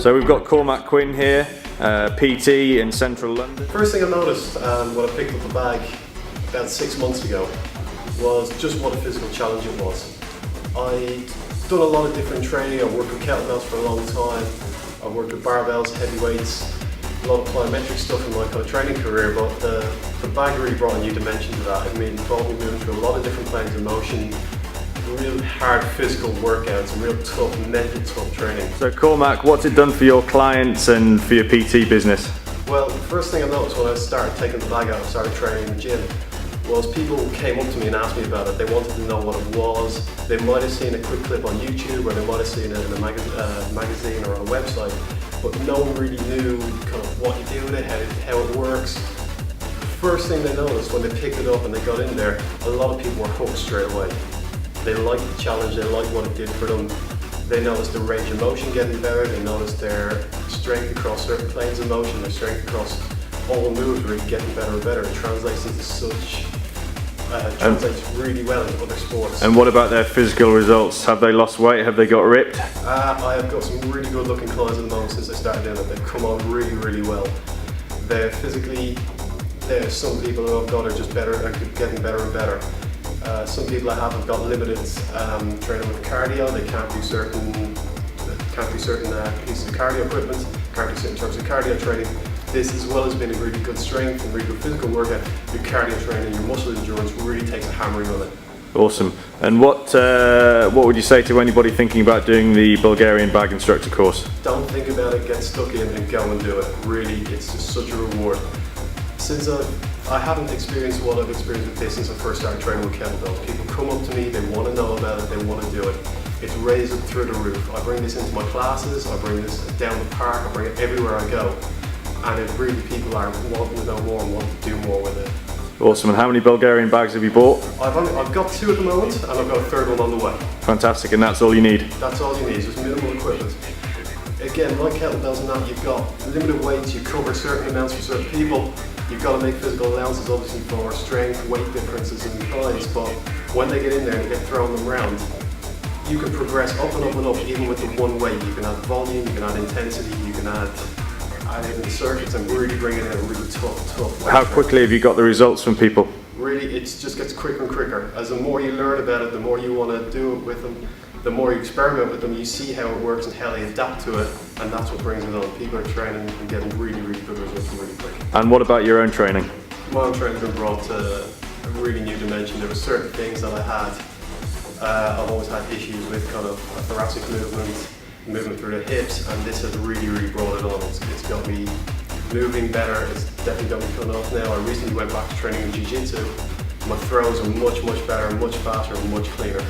So we've got Cormac Quinn here, PT in central London. First thing I noticed when I picked up the bag about 6 months ago was just what a physical challenge it was. I'd done a lot of different training. I've worked with kettlebells for a long time. I've worked with barbells, heavy weights, a lot of plyometric stuff in my kind of training career, but the bag really brought a new dimension to that. It involved me moving through a lot of different planes of motion, real hard physical workouts and real tough, mental tough training. So Cormac, what's it done for your clients and for your PT business? Well, the first thing I noticed when I started taking the bag out and started training in the gym was people came up to me and asked me about it. They wanted to know what it was. They might have seen a quick clip on YouTube, or they might have seen it in a magazine or on a website, but no one really knew kind of what you do with it, how it works. The first thing they noticed when they picked it up and they got in there, a lot of people were hooked straight away. They liked the challenge, they liked what it did for them. They noticed the range of motion getting better, they noticed their strength across certain planes of motion, their strength across all moves really getting better and better. It translates into translates really well into other sports. And what about their physical results? Have they lost weight? Have they got ripped? I have got some really good looking clients at the moment since I started doing it. They've come on really, really well. They're physically, there's some people who I've got are just better, are getting better and better. Some people I have got limited training with cardio. They can't do certain pieces of cardio equipment, can't do certain types of cardio training. This, as well as being a really good strength and really good physical workout, your cardio training, your muscle endurance really takes a hammering on it. Awesome. And what would you say to anybody thinking about doing the Bulgarian Bag instructor course? Don't think about it, get stuck in and go and do it. Really, it's just such a reward. Since I haven't experienced what I've experienced with this since I first started training with kettlebells. People come up to me, they want to know about it, they want to do it. It's raised it through the roof. I bring this into my classes, I bring this down the park, I bring it everywhere I go. And it really, people are wanting to know more and want to do more with it. Awesome. And how many Bulgarian bags have you bought? I've got 2 at the moment, and I've got a 3rd one on the way. Fantastic, and that's all you need? That's all you need, just minimal equipment. Again, like kettlebells and that, you've got limited weights, you cover certain amounts for certain people. You've got to make physical allowances obviously for strength, weight differences in clients, but when they get in there and get thrown them around, you can progress up and up and up even with the one weight. You can add volume, you can add intensity, you can add in the circuits and really bring it in a really tough weight. How quickly have you got the results from people? Really, it just gets quicker and quicker. As the more you learn about it, the more you want to do it with them, the more you experiment with them, you see how it works and how they adapt to it, and that's what brings it on. People are training and getting really, really good results really quick. And what about your own training? My own training's been brought to a really new dimension. There were certain things that I had, I've always had issues with, kind of a thoracic movement through the hips, and this has really, really brought it on. It's got me moving better, it's definitely got me coming off now. I recently went back to training in jiu-jitsu. My throws are much, much better, much faster, and much cleaner.